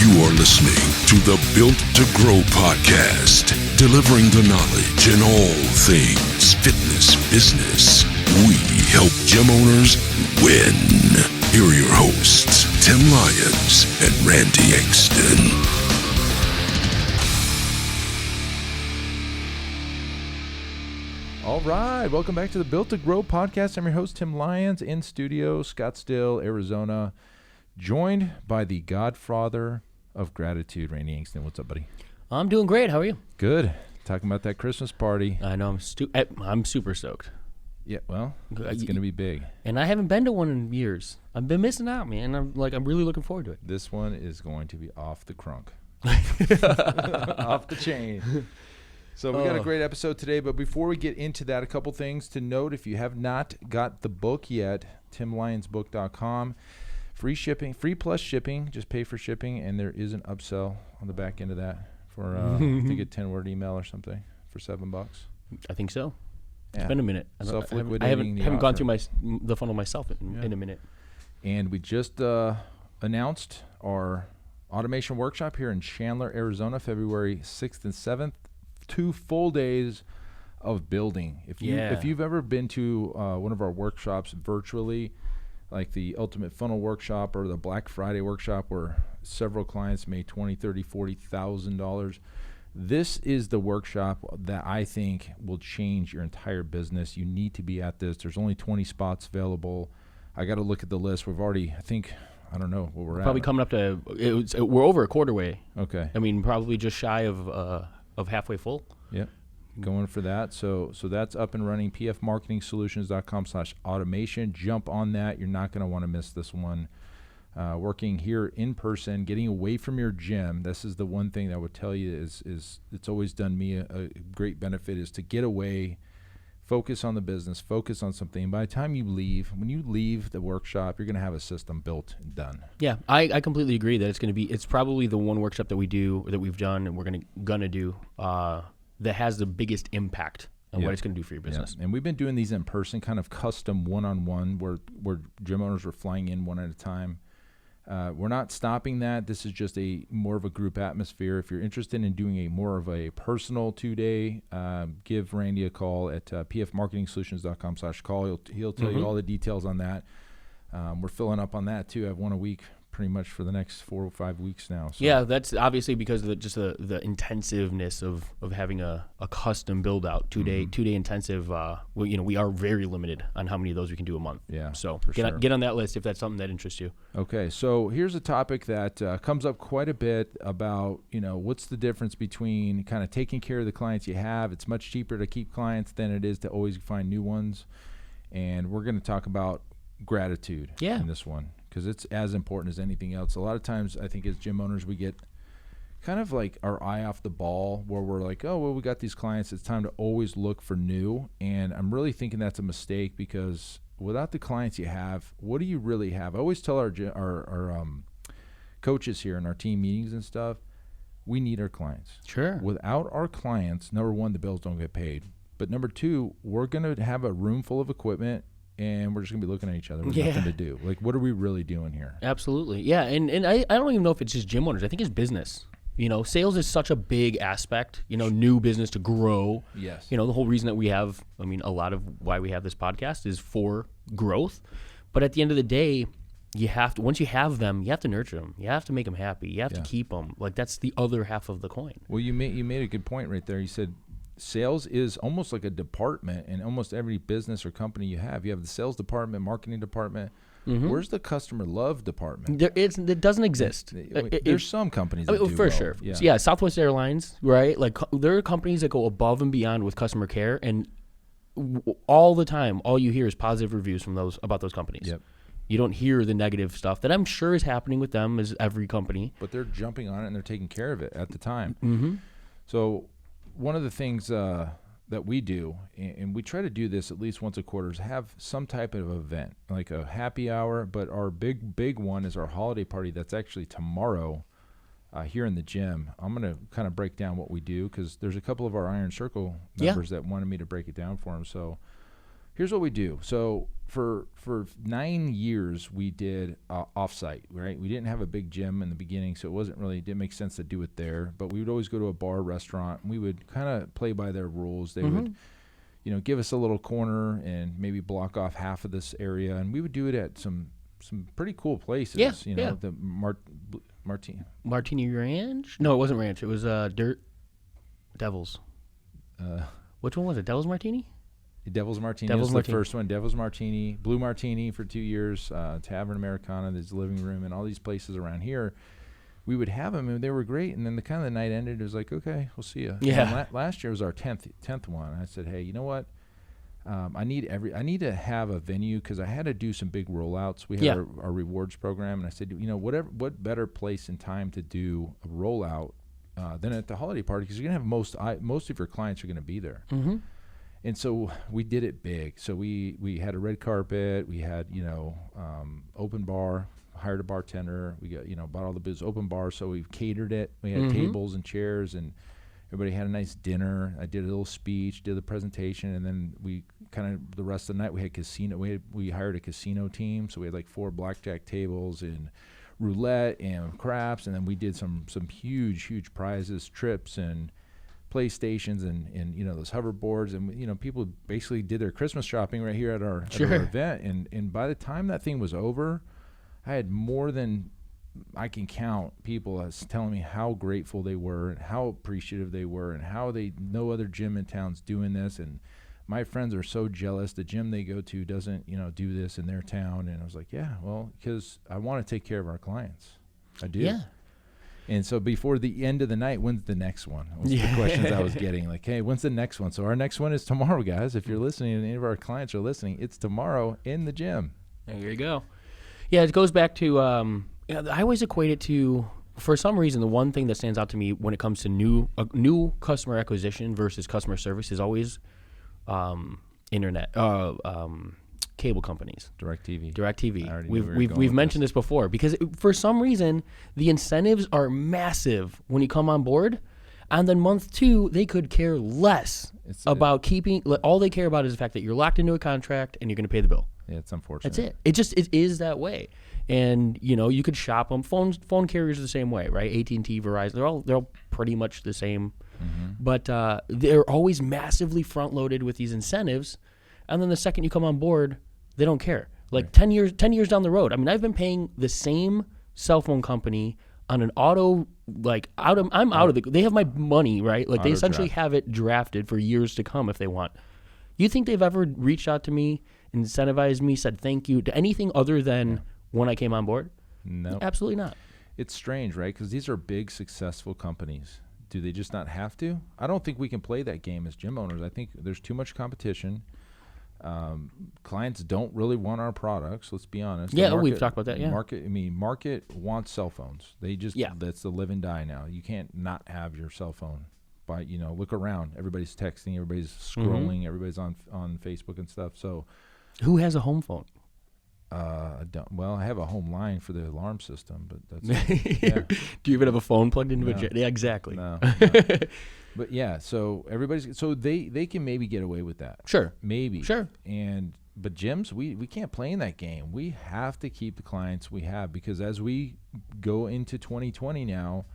You are listening to the Built to Grow podcast, delivering the knowledge in all things fitness business. We help gym owners win. Here are your hosts, Tim Lyons and Randy Engston. All right, welcome back to the Built to Grow podcast. I'm your host, Tim Lyons, in studio, Scottsdale, Arizona, joined by the godfather of gratitude, Randy Engston. What's up, buddy? I'm doing great. How are you? Good. Talking about that Christmas party. I know. I'm super stoked. Yeah, well, it's going to be big. And I haven't been to one in years. I've been missing out, man. I'm really looking forward to it. This one is going to be off the crunk. Off the chain. So we got a great episode today, but before we get into that, a couple things to note. If you have not got the book yet, timlyonsbook.com. Free shipping, free plus shipping. Just pay for shipping, and there is an upsell on the back end of that for I think a 10-word email or something for $7. I think so. Yeah. It's been a minute. I haven't gone through the funnel myself in a minute. And we just announced our automation workshop here in Chandler, Arizona, February 6th and 7th. 2 full days of building. If you've ever been to one of our workshops virtually, like the Ultimate Funnel Workshop or the Black Friday Workshop, where several clients made $20,000, $30,000, $40,000, this is the workshop that I think will change your entire business. You need to be at this. There's only 20 spots available. I got to look at the list. We've already, I don't know what we're at. Probably coming up to, we're over a quarter way. Okay. I mean, probably just shy of halfway full. Yep. Going for that. So that's up and running. pfmarketingsolutions.com/automation. Jump on that. You're not going to want to miss this one. Working here in person, getting away from your gym. This is the one thing that I would tell you is it's always done me a great benefit, is to get away, focus on the business, focus on something. By the time you leave, when you leave the workshop, you're going to have a system built and done. Yeah, I completely agree that it's probably the one workshop that we've done and we're gonna do that has the biggest impact on what it's going to do for your business. And we've been doing these in person, kind of custom one-on-one, where gym owners are flying in one at a time. We're not stopping that. This is just more of a group atmosphere. If you're interested in doing more of a personal 2-day, give Randy a call at pfmarketingsolutions.com/call. He'll tell you all the details on that. We're filling up on that too. I have one a week pretty much for the next 4 or 5 weeks now. So. Yeah, that's obviously because of the intensiveness of having a custom build out, 2-day intensive. We are very limited on how many of those we can do a month. Yeah, so get on that list if that's something that interests you. Okay, so here's a topic that comes up quite a bit about, what's the difference between kind of taking care of the clients you have. It's much cheaper to keep clients than it is to always find new ones. And we're going to talk about gratitude in this one, because it's as important as anything else. A lot of times I think as gym owners we get kind of like our eye off the ball, where we're like, oh, well, we got these clients, it's time to always look for new. And I'm really thinking that's a mistake, because without the clients you have, what do you really have? I always tell our coaches here in our team meetings and stuff, we need our clients. Sure. Without our clients, number one, the bills don't get paid. But number two, we're going to have a room full of equipment and we're just going to be looking at each other with nothing to do. Like, what are we really doing here? Absolutely. Yeah, and I don't even know if it's just gym owners. I think it's business. Sales is such a big aspect, new business to grow. Yes. The whole reason that we have, a lot of why we have this podcast is for growth. But at the end of the day, once you have them, you have to nurture them. You have to make them happy. You have to keep them. Like, that's the other half of the coin. Well, you made a good point right there. You said sales is almost like a department in almost every business or company you have. You have the sales department, marketing department. Where's the customer love department? It doesn't exist. There's some companies that do for well. sure. Yeah, Southwest Airlines, right? Like, there are companies that go above and beyond with customer care, and all the time, all you hear is positive reviews from about those companies. Yep. You don't hear the negative stuff that I'm sure is happening with them, as every company. But they're jumping on it and they're taking care of it at the time. So one of the things that we do, and we try to do this at least once a quarter, is have some type of event, like a happy hour. But our big one is our holiday party. That's actually tomorrow here in the gym. I'm going to kind of break down what we do, because there's a couple of our Iron Circle members that wanted me to break it down for them. So Here's what we do. So for 9 years, we did offsite, right? We didn't have a big gym in the beginning, so it didn't make sense to do it there. But we would always go to a bar, restaurant, and we would kind of play by their rules. They would, give us a little corner and maybe block off half of this area, and we would do it at some pretty cool places. Yeah, the Martini Ranch? No, it wasn't Ranch. It was Dirt Devils. Which one was it? Devil's Martini? Devil's Martini Devil's was Martini. the first one. Devil's Martini, Blue Martini for 2 years, Tavern Americana, there's living room, and all these places around here. We would have them, and they were great. And then the night ended. It was like, okay, we'll see you. Yeah. Last year was our 10th one. I said, hey, you know what? I need to have a venue because I had to do some big rollouts. We had our rewards program, and I said, what better place and time to do a rollout than at the holiday party, because you're gonna have most of your clients are gonna be there. Mm-hmm. And so we did it big. So we had a red carpet. We had open bar. Hired a bartender. We got bought all the booze, open bar. So we catered it. We had tables and chairs, and everybody had a nice dinner. I did a little speech, did the presentation, and then we kind of the rest of the night we had casino. We hired a casino team, so we had like 4 blackjack tables and roulette and craps, and then we did some huge prizes, trips and PlayStations and those hoverboards, and people basically did their Christmas shopping right here at our event, and by the time that thing was over, I had more than I can count people as telling me how grateful they were and how appreciative they were and how no other gym in town's doing this, and my friends are so jealous the gym they go to doesn't do this in their town. And I was like, yeah, well, because I want to take care of our clients. I do. Yeah. And so before the end of the night, when's the next one? Was the questions I was getting. Like, hey, when's the next one? So our next one is tomorrow, guys. If you're listening and any of our clients are listening, it's tomorrow in the gym. There you go. Yeah, it goes back to, I always equate it to, for some reason, the one thing that stands out to me when it comes to new customer acquisition versus customer service is always internet, cable companies. DirecTV. We've mentioned this before, because for some reason the incentives are massive when you come on board, and then month 2 they could care less about keeping. All they care about is the fact that you're locked into a contract and you're going to pay the bill. Yeah, it's unfortunate. That's it. It is that way. And you could shop them. Phone carriers are the same way, right? AT&T, Verizon, they're all pretty much the same. Mm-hmm. But they're always massively front loaded with these incentives, and then the second you come on board, they don't care. Like right. 10 years down the road. I mean, I've been paying the same cell phone company on an auto, I'm out of they have my money, right? Like they essentially have it drafted for years to come if they want. You think they've ever reached out to me, incentivized me, said thank you to anything other than when I came on board? No. Absolutely not. It's strange, right? Because these are big, successful companies. Do they just not have to? I don't think we can play that game as gym owners. I think there's too much competition. Clients don't really want our products. Let's be honest. Yeah, we've talked about that. Yeah, market wants cell phones. They just that's the live and die now. You can't not have your cell phone. But look around. Everybody's texting. Everybody's scrolling. Everybody's on Facebook and stuff. So, who has a home phone? I don't. Well, I have a home line for the alarm system, but that's. Yeah. Do you even have a phone plugged into No. a jet? Yeah, exactly. No. But yeah, so they can maybe get away with that. Sure. Maybe. Sure. But gyms, we can't play in that game. We have to keep the clients we have, because as we go into 2020 now,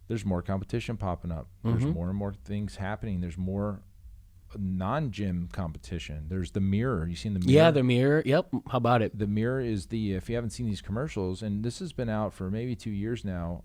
there's more competition popping up. There's more and more things happening. There's more non-gym competition. There's the Mirror. You seen the Mirror? Yeah, the Mirror. Yep. How about it? The Mirror is if you haven't seen these commercials, and this has been out for maybe 2 years now.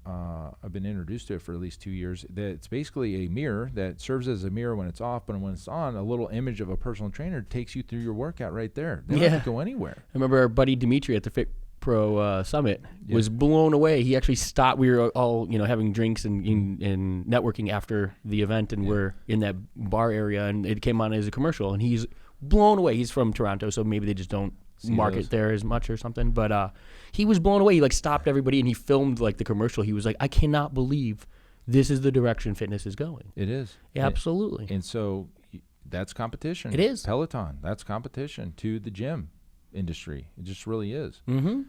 I've been introduced to it for at least 2 years. It's basically a mirror that serves as a mirror when it's off, but when it's on, a little image of a personal trainer takes you through your workout right there. They don't have to go anywhere. I remember our buddy Dimitri at the Fit Pro Summit was blown away. He actually stopped. We were all having drinks and networking after the event, and we're in that bar area, and it came on as a commercial, and he's blown away. He's from Toronto, so maybe they just don't market there as much or something, but he was blown away. He stopped everybody and he filmed the commercial. He was like, I cannot believe this is the direction fitness is going. It is. Yeah, absolutely. And so that's competition. It is. Peloton, that's competition to the gym industry. It just really is. Mm-hmm.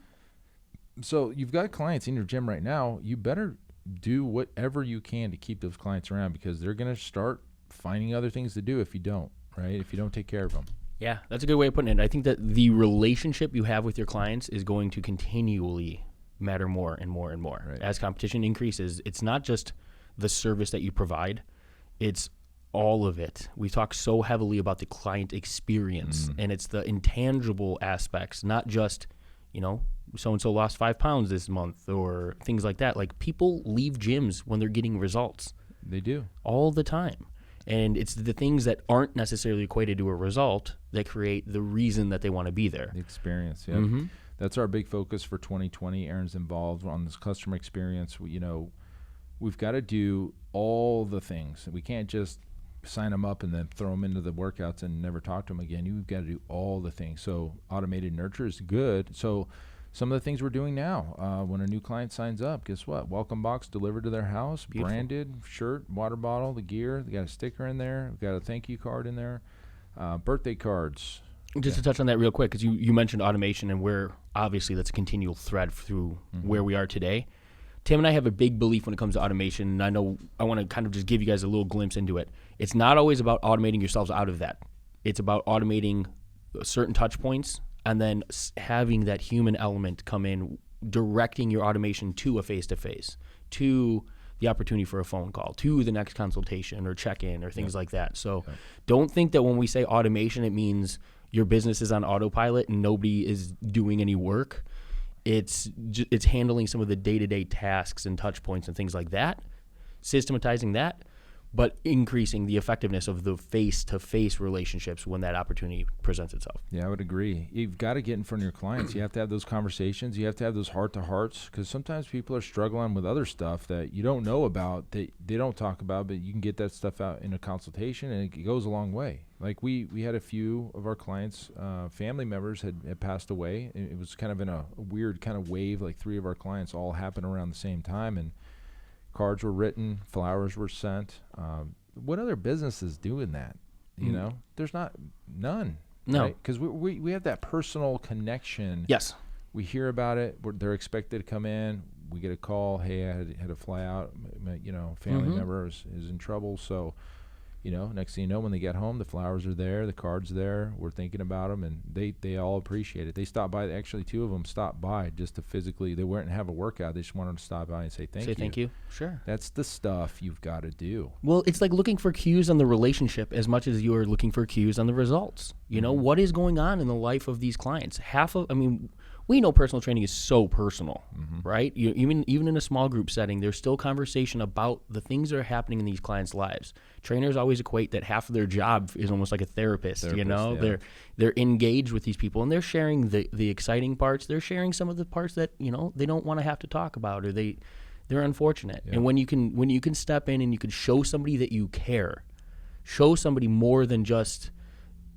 So you've got clients in your gym right now. You better do whatever you can to keep those clients around, because they're going to start finding other things to do if you don't, right? If you don't take care of them. Yeah, that's a good way of putting it. I think that the relationship you have with your clients is going to continually matter more and more and more. Right. As competition increases, it's not just the service that you provide, it's all of it. We talk so heavily about the client experience, and it's the intangible aspects, not just, so-and-so lost 5 pounds this month or things like that. Like, people leave gyms when they're getting results. They do. All the time. And it's the things that aren't necessarily equated to a result that create the reason that they want to be there. The experience, yeah. Mm-hmm. That's our big focus for 2020. Aaron's involved on this customer experience. We've got to do all the things. We can't just sign them up and then throw them into the workouts and never talk to them again. You've got to do all the things. So automated nurture is good. So some of the things we're doing now, when a new client signs up, guess what? Welcome box delivered to their house, beautiful. Branded, shirt, water bottle, the gear. They got a sticker in there. We've got a thank you card in there. Birthday cards. Just to touch on that real quick, because you mentioned automation, and where obviously that's a continual thread through where we are today. Tim and I have a big belief when it comes to automation, and I want to kind of just give you guys a little glimpse into it. It's not always about automating yourselves out of that. It's about automating certain touch points and then having that human element come in, directing your automation to a face-to-face, to the opportunity for a phone call, to the next consultation or check-in or things like that. So don't think that when we say automation, it means your business is on autopilot and nobody is doing any work. It's handling some of the day-to-day tasks and touch points and things like that, systematizing that, but increasing the effectiveness of the face-to-face relationships when that opportunity presents itself. Yeah, I would agree. You've got to get in front of your clients. You have to have those conversations. You have to have those heart-to-hearts, because sometimes people are struggling with other stuff that you don't know about, that they don't talk about, but you can get that stuff out in a consultation, and it goes a long way. Like we had a few of our clients, family members had passed away. It was kind of in a weird kind of wave, like 3 of our clients all happened around the same time, and cards were written, flowers were sent. What other business is doing that? There's none. No, because right? we have that personal connection. Yes, we hear about it. They're expected to come in. We get a call. Hey, I had to fly out. Family member is in trouble. So, next thing you know, when they get home, the flowers are there, the card's there. We're thinking about them, and they all appreciate it. They stopped by. Actually, 2 of them stopped by just to physically. They weren't have a workout. They just wanted to stop by and say thank you. Say thank you. Sure. That's the stuff you've got to do. Well, it's like looking for cues on the relationship as much as you're looking for cues on the results. What is going on in the life of these clients? We know personal training is so personal, right? Even in a small group setting, there's still conversation about the things that are happening in these clients' lives. Trainers always equate that half of their job is almost like a therapist. Yeah. They're engaged with these people, and they're sharing the exciting parts. They're sharing some of the parts that they don't want to have to talk about, or they're unfortunate. Yeah. And when you can step in and you can show somebody that you care, show somebody more than just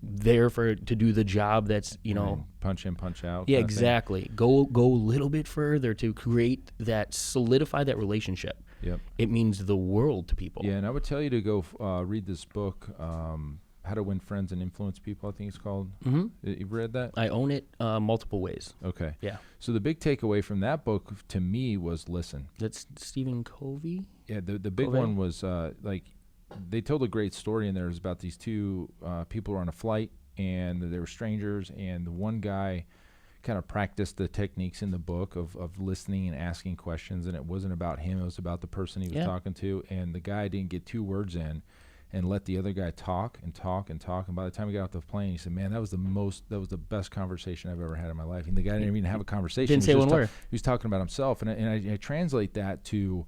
there to do the job that's punch in, punch out. Yeah, exactly. Go a little bit further to solidify that relationship. Yep. It means the world to people. Yeah, and I would tell you to go read this book, How to Win Friends and Influence People, I think it's called. You've read that? I own it multiple ways. Okay. Yeah. So the big takeaway from that book to me was listen. That's Stephen Covey? Yeah, the big one was they told a great story in there. It was about these 2 people who were on a flight, and they were strangers, and the one guy kind of practiced the techniques in the book of listening and asking questions, and it wasn't about him, it was about the person he was talking to, and the guy didn't get 2 words in and let the other guy talk, and by the time he got off the plane, he said, man, that was the best conversation I've ever had in my life. And the guy didn't even have a conversation. Didn't say one word. He was talking about himself, and I translate that to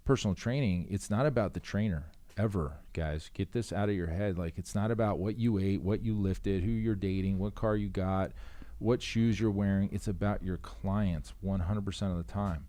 personal training. It's not about the trainer. Ever, guys, get this out of your head. Like, it's not about what you ate, what you lifted, who you're dating, what car you got, what shoes you're wearing. It's about your clients 100% of the time.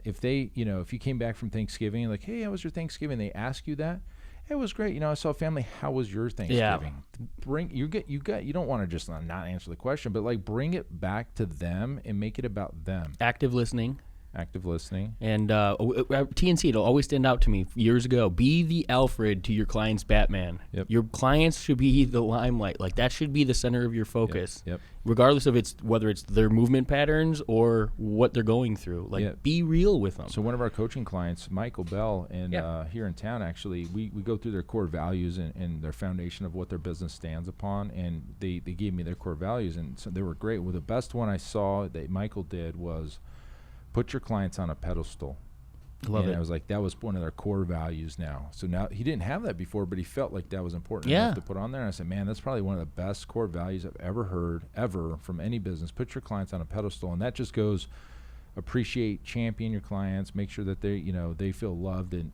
If you came back from Thanksgiving, like, hey, how was your Thanksgiving? They ask you that. It was great. I saw family. How was your Thanksgiving? Yeah. You don't want to just not answer the question, but like bring it back to them and make it about them. Active listening. Active listening. And TNC, it'll always stand out to me years ago. Be the Alfred to your client's Batman. Yep. Your clients should be the limelight. Like, that should be the center of your focus. Yep. Regardless of whether it's their movement patterns or what they're going through. Like, be real with them. So one of our coaching clients, Michael Bell, and here in town, actually, we go through their core values and their foundation of what their business stands upon, and they gave me their core values, and so they were great. Well, the best one I saw that Michael did was put your clients on a pedestal. Love it. I was like, that was one of their core values now. So now he didn't have that before, but he felt like that was important enough to put on there. And I said, man, that's probably one of the best core values I've ever heard, ever, from any business. Put your clients on a pedestal. And that just goes, appreciate, champion your clients, make sure that they feel loved, and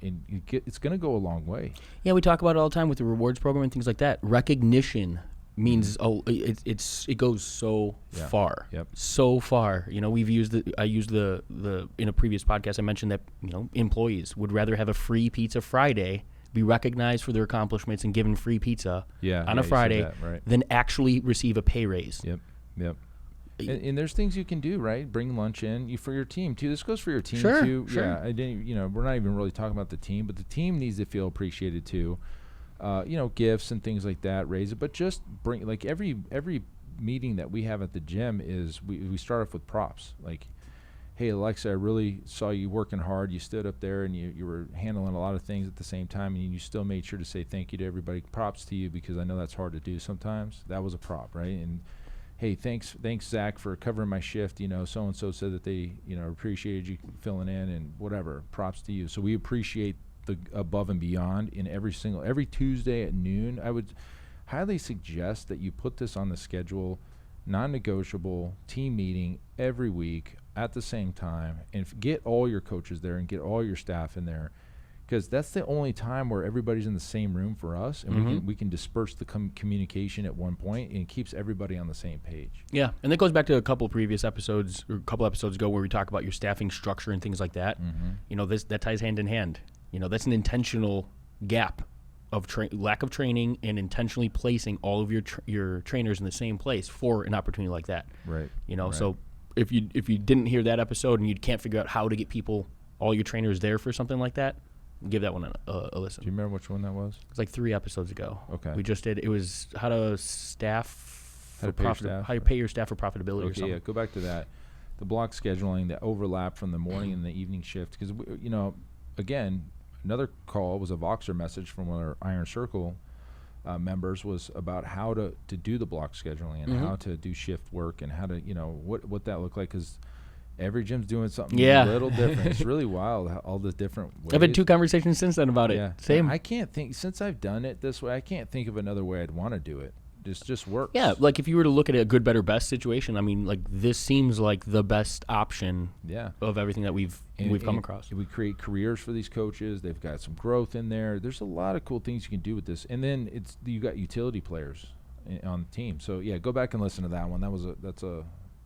it's going to go a long way. Yeah, we talk about it all the time with the rewards program and things like that. Recognition means it goes so far. Yep. So far. We've used I used the in a previous podcast I mentioned that employees would rather have a free pizza Friday, be recognized for their accomplishments and given free pizza on a Friday than actually receive a pay raise. Yep. And there's things you can do, right? Bring lunch in for your team too. This goes for your team too. Sure. Yeah, I didn't. We're not even really talking about the team, but the team needs to feel appreciated too. Gifts and things like that, raise it, but just bring, like, every meeting that we have at the gym is we start off with props. Like, hey, Alexa, I really saw you working hard. You stood up there and you were handling a lot of things at the same time, and you still made sure to say thank you to everybody. Props to you, because I know that's hard to do sometimes. That was a prop, right? And hey, thanks Zach for covering my shift. So and so said that they appreciated you filling in and whatever. Props to you. So we appreciate the above and beyond in every Tuesday at noon. I would highly suggest that you put this on the schedule, non-negotiable team meeting every week at the same time, and get all your coaches there and get all your staff in there, because that's the only time where everybody's in the same room for us, and we can disperse the communication at one point, and it keeps everybody on the same page. Yeah, and that goes back to a couple previous episodes, or a couple episodes ago, where we talk about your staffing structure and things like that. That ties hand in hand. That's an intentional gap of lack of training, and intentionally placing all of your trainers in the same place for an opportunity like that. Right. So if you didn't hear that episode and you can't figure out how to get all your trainers there for something like that, give that one a listen. Do you remember which one that was? It's like 3 episodes ago. Okay. We just did. It was how to pay your staff for profitability or something. Yeah, go back to that. The block scheduling, the overlap from the morning and the evening shift, because again, another call was a Voxer message from one of our Iron Circle members, was about how to do the block scheduling and how to do shift work, and how to what that looked like, because every gym's doing something a little different. It's really wild how all the different ways. I've had 2 conversations since then about it. Yeah. Same. I can't think, since I've done it this way, I can't think of another way I'd want to do it. Just works. Yeah, like if you were to look at a good, better, best situation, I mean, like, this seems like the best option of everything that we've come across. We create careers for these coaches. They've got some growth in there. There's a lot of cool things you can do with this. And then you got utility players on the team. So yeah, go back and listen to that one. That's a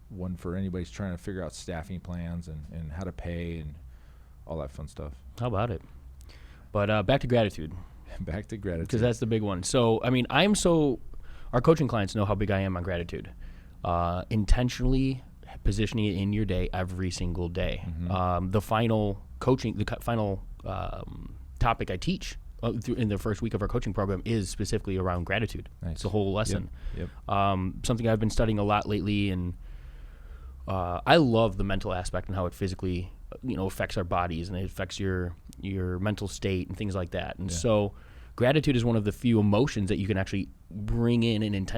one for anybody who's trying to figure out staffing plans and how to pay and all that fun stuff. How about it? But back to gratitude. Back to gratitude. Because that's the big one. So, I mean, our coaching clients know how big I am on gratitude. Intentionally positioning it in your day every single day. The final topic I teach in the first week of our coaching program is specifically around gratitude. Nice. It's a whole lesson. Yep. Something I've been studying a lot lately, and I love the mental aspect and how it physically affects our bodies, and it affects your mental state and things like that. And so gratitude is one of the few emotions that you can actually bring in and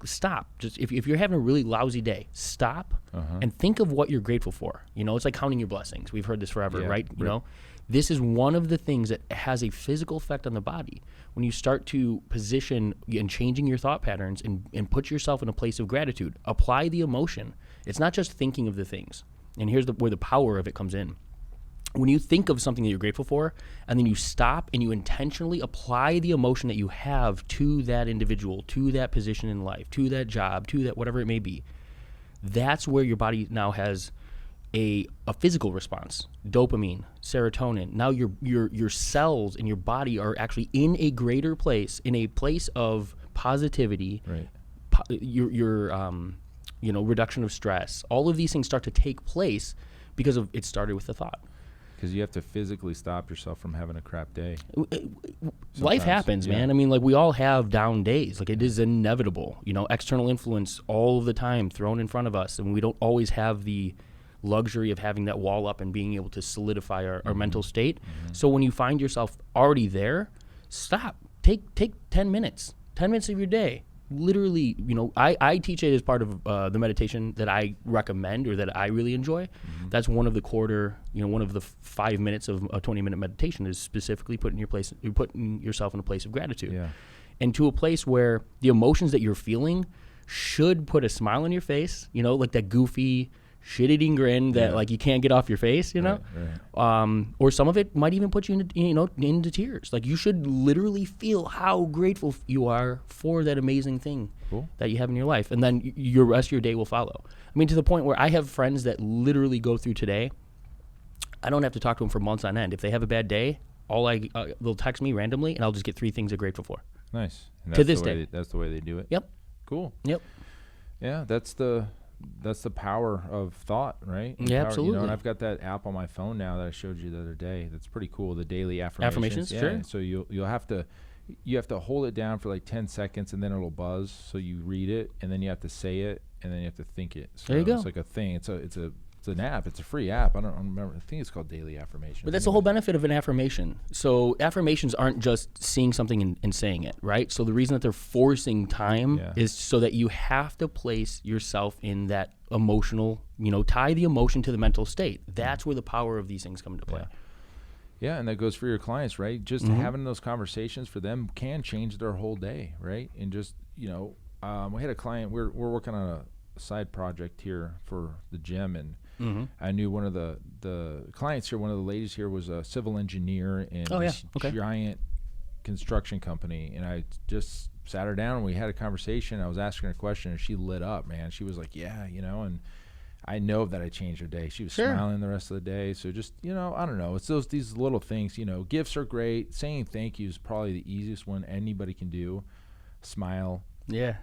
stop. Just if you're having a really lousy day, stop and think of what you're grateful for. It's like counting your blessings. We've heard this forever, right? This is one of the things that has a physical effect on the body. When you start to position and changing your thought patterns and put yourself in a place of gratitude, apply the emotion. It's not just thinking of the things. And here's where the power of it comes in. When you think of something that you're grateful for, and then you stop and you intentionally apply the emotion that you have to that individual, to that position in life, to that job, to that whatever it may be, that's where your body now has a physical response. Dopamine, serotonin. Now your cells in your body are actually in a greater place, in a place of positivity. Right. Your reduction of stress. All of these things start to take place because it started with a thought. Because you have to physically stop yourself from having a crap day. Life happens, man. I mean, like, we all have down days. Like, it is inevitable. You know, external influence all of the time thrown in front of us, and we don't always have the luxury of having that wall up and being able to solidify our mental state. So when you find yourself already there, stop. Take 10 minutes. 10 minutes of your day. Literally, you know, I teach it as part of the meditation that I recommend or that I really enjoy. That's one of the one of the 5 minutes of a 20-minute meditation is specifically putting yourself in a place of gratitude. Yeah. And to a place where the emotions that you're feeling should put a smile on your face, you know, like that goofy, shit-eating grin that like you can't get off your face, you know? Right. Or some of it might even put you into tears. Like, you should literally feel how grateful you are for that amazing thing that you have in your life, and then your rest of your day will follow. I mean, to the point where I have friends that literally go through today. I don't have to talk to them for months on end. If they have a bad day, they'll text me randomly, and I'll just get 3 things they're grateful for. Nice. And to this day. That's the way they do it. Yep. Cool. Yep. Yeah, that's the power of thought, right? Yeah, absolutely. You know, and I've got that app on my phone now that I showed you the other day. That's pretty cool. The daily affirmations. Yeah. Sure. So you'll have to hold it down for like 10 seconds, and then it'll buzz. So you read it, and then you have to say it, and then you have to think it. So there you go. It's like a thing. It's an app. It's a free app. I don't remember. I think it's called Daily Affirmations. But that's the whole benefit of an affirmation. So affirmations aren't just seeing something and saying it, right? So the reason that they're forcing time is so that you have to place yourself in that emotional, tie the emotion to the mental state. That's where the power of these things come into play. Yeah, and that goes for your clients, right? Just having those conversations for them can change their whole day, right? And just, we had a client, we're working on a side project here for the gym, and I knew one of the clients here, one of the ladies here was a civil engineer in this giant construction company, and I just sat her down and we had a conversation. I was asking her a question and she lit up, man. She was like, yeah, and I know that I changed her day. She was smiling the rest of the day. So just, I don't know. It's these little things, gifts are great. Saying thank you is probably the easiest one anybody can do. Smile. Yeah.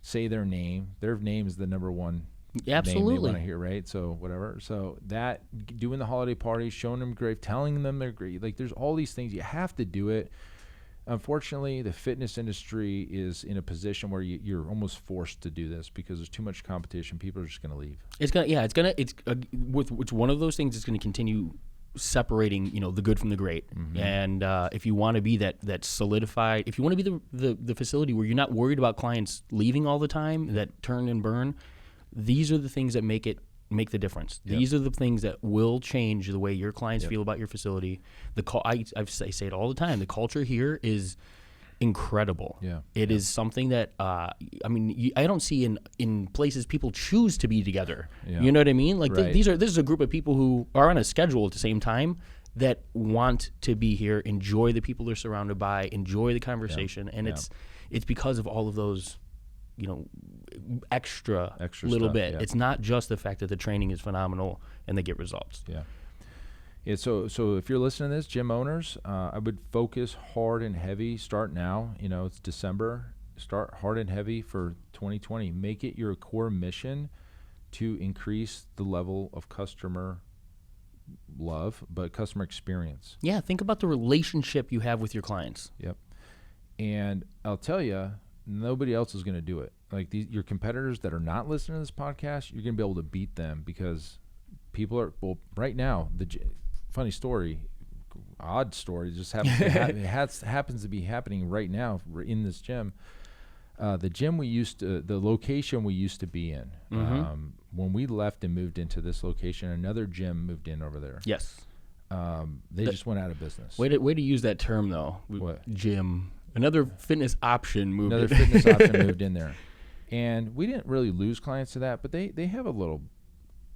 Say their name. Their name is the number one name they want to hear, right? So whatever. So that, doing the holiday party, showing them great, telling them they're great. Like, there's all these things. You have to do it. Unfortunately, the fitness industry is in a position where you're almost forced to do this because there's too much competition. People are just going to leave. It's one of those things that's going to continue separating, the good from the great. And if you want to be that solidified, if you want to be the facility where you're not worried about clients leaving all the time, that turn and burn, these are the things that make the difference. These are the things that will change the way your clients feel about your facility. I say it all the time. The culture here is incredible. It is something that I don't see in places people choose to be together. You know what I mean? Like, this is a group of people who are on a schedule at the same time that want to be here, enjoy the people they're surrounded by, enjoy the conversation, and it's because of all of those, extra little stuff, bit. It's not just the fact that the training is phenomenal and they get results. So if you're listening to this, gym owners, I would focus hard and heavy. Start now. It's December. Start hard and heavy for 2020. Make it your core mission to increase the level of customer love, but customer experience. Yeah, think about the relationship you have with your clients. And I'll tell you, nobody else is going to do it. Like, your competitors that are not listening to this podcast, you're going to be able to beat them because people are, right now, funny story, odd story, just happens to be happening right now in this gym. The gym the location we used to be in, when we left and moved into this location, another gym moved in over there. Yes. They just went out of business. Way to use that term, though. What? Gym. Another fitness option moved in there. And we didn't really lose clients to that, but they have a little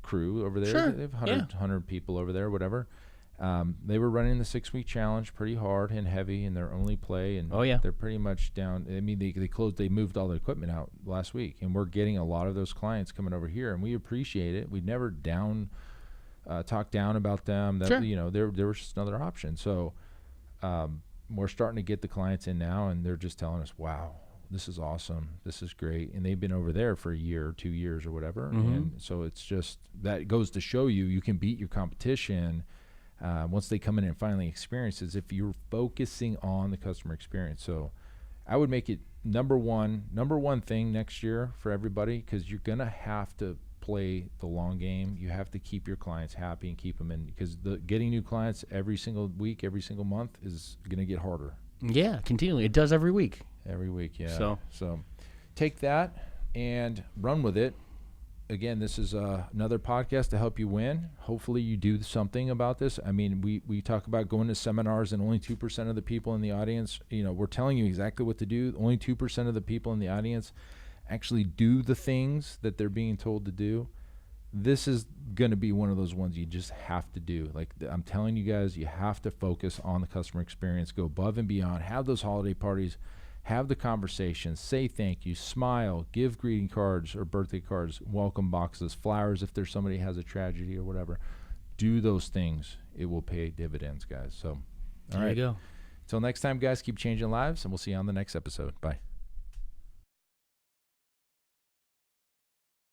crew over there. Sure. They have 100 people over there, whatever. They were running the 6-week challenge pretty hard and heavy in their only play, and they're pretty much down. I mean, they moved all the equipment out last week, and we're getting a lot of those clients coming over here, and we appreciate it. We never talk down about them. That there was just another option. So we're starting to get the clients in now, and they're just telling us, wow, this is awesome. This is great. And they've been over there for a year or 2 years or whatever. Mm-hmm. And so it's just, that goes to show you can beat your competition once they come in and finally experience it, if you're focusing on the customer experience. So I would make it number one thing next year for everybody, because you're going to have to play the long game. You have to keep your clients happy and keep them in, because getting new clients every single week, every single month is going to get harder. Yeah, continually. It does every week. Every week, yeah. So take that and run with it. Again, this is another podcast to help you win. Hopefully you do something about this. I mean, we talk about going to seminars and only 2% of the people in the audience, we're telling you exactly what to do. Only 2% of the people in the audience actually do the things that they're being told to do. This is going to be one of those ones you just have to do. Like I'm telling you guys, you have to focus on the customer experience, go above and beyond, have those holiday parties, have the conversations, say thank you, smile, give greeting cards or birthday cards, welcome boxes, flowers if there's somebody who has a tragedy or whatever. Do those things. It will pay dividends, guys. So, all right. There you go. Until next time, guys, keep changing lives, and we'll see you on the next episode. Bye.